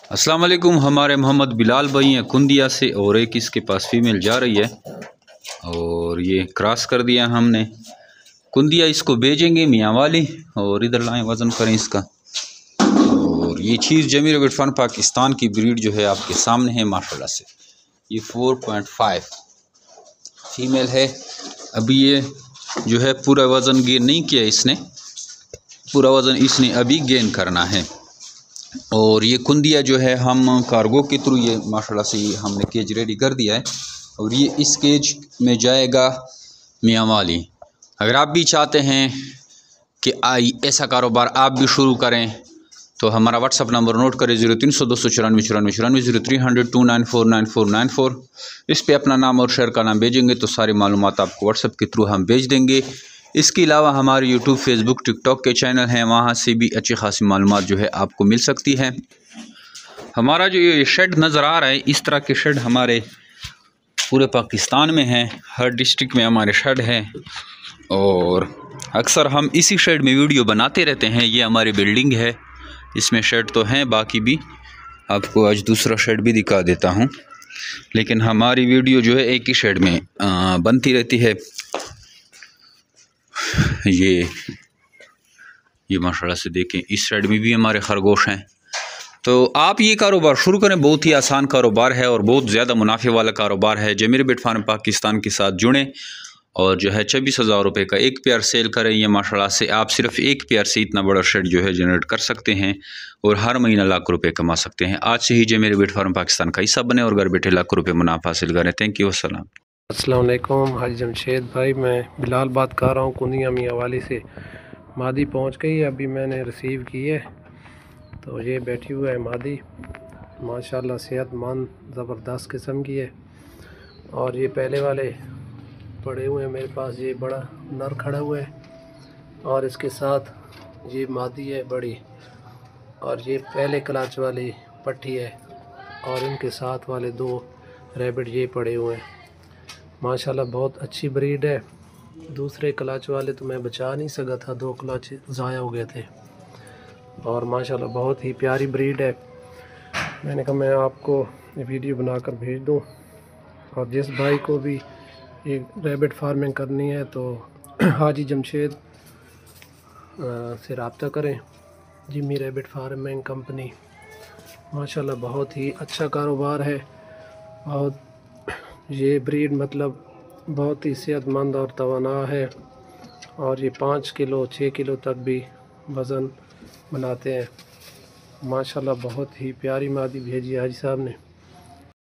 अस्सलाम वालेकुम। हमारे मोहम्मद बिलाल भाई हैं कुंदिया से और एक इसके पास फीमेल जा रही है और ये क्रॉस कर दिया हमने। कुंदिया इसको भेजेंगे मियाँ वाली और इधर लाएँ वज़न करें इसका। और ये चीज़ जमीर बिटफान पाकिस्तान की ब्रीड जो है आपके सामने है माशाल्लाह से। ये 4.5 फीमेल है। अभी ये जो है पूरा वज़न गेन नहीं किया इसने, पूरा वज़न इसने अभी गेन करना है। और ये कुंदिया जो है हम कार्गो के थ्रू ये माशाल्लाह से ये हमने केज रेडी कर दिया है और ये इस केज में जाएगा मियाँ वाली। अगर आप भी चाहते हैं कि ऐसा कारोबार आप भी शुरू करें तो हमारा व्हाट्सअप नंबर नोट करें 0300 294 94 94 0300 2949494। इस पे अपना नाम और शहर का नाम भेजेंगे तो सारी मालूमात आपको व्हाट्सअप के थ्रू हम भेज देंगे। इसके अलावा हमारे यूट्यूब, फेसबुक, टिकटॉक के चैनल हैं, वहाँ से भी अच्छी खासी मालूमात जो है आपको मिल सकती है। हमारा जो ये शेड नज़र आ रहा है, इस तरह के शेड हमारे पूरे पाकिस्तान में हैं, हर डिस्ट्रिक्ट में हमारे शेड हैं और अक्सर हम इसी शेड में वीडियो बनाते रहते हैं। ये हमारी बिल्डिंग है, इसमें शेड तो हैं, बाकी भी आपको आज दूसरा शेड भी दिखा देता हूँ, लेकिन हमारी वीडियो जो है एक ही शेड में बनती रहती है। ये माशाल्लाह से देखें, इस साइड में भी हमारे खरगोश हैं। तो आप ये कारोबार शुरू करें, बहुत ही आसान कारोबार है और बहुत ज़्यादा मुनाफे वाला कारोबार है। जमीर बिट फार्म पाकिस्तान के साथ जुड़ें और जो है 26,000 रुपये का एक पेयर सेल करें। ये माशाल्लाह से आप सिर्फ एक पेयर से इतना बड़ा शेड जो है जनरेट कर सकते हैं और हर महीना लाख रुपए कमा सकते हैं। आज से ही जमीर बिट फार्म पाकिस्तान का हिस्सा बने और घर बैठे लाख रुपये मुनाफा हासिल करें। थैंक यू, अस्सलाम। अस्सलाम वालेकुम। हाजी जमशेद भाई, मैं बिलाल बात कर रहा हूँ कुंदिया मियाँ वाली से। मादी पहुँच गई है, अभी मैंने रिसीव की है। तो ये बैठी हुआ है मादी, माशाल्लाह सेहतमंद ज़बरदस्त किस्म की है। और ये पहले वाले पड़े हुए हैं मेरे पास, ये बड़ा नर खड़ा हुआ है और इसके साथ ये मादी है बड़ी, और ये पहले क्लच वाली पट्टी है और इनके साथ वाले दो रैबिट ये पड़े हुए हैं। माशाल्लाह बहुत अच्छी ब्रीड है। दूसरे क्लच वाले तो मैं बचा नहीं सका था, 2 क्लच ज़ाया हो गए थे। और माशाल्लाह बहुत ही प्यारी ब्रीड है। मैंने कहा मैं आपको वीडियो बनाकर भेज दूं, और जिस भाई को भी ये रैबिट फार्मिंग करनी है तो हाजी जमशेद से रब्ता करें। जिमी रैबिट फार्मिंग कंपनी माशाल्लाह बहुत ही अच्छा कारोबार है। बहुत ये ब्रीड मतलब बहुत ही सेहतमंद और तवाना है और ये 5 किलो 6 किलो तक भी वज़न बनाते हैं। माशाल्लाह बहुत ही प्यारी मादी भेजी हाजी साहब ने।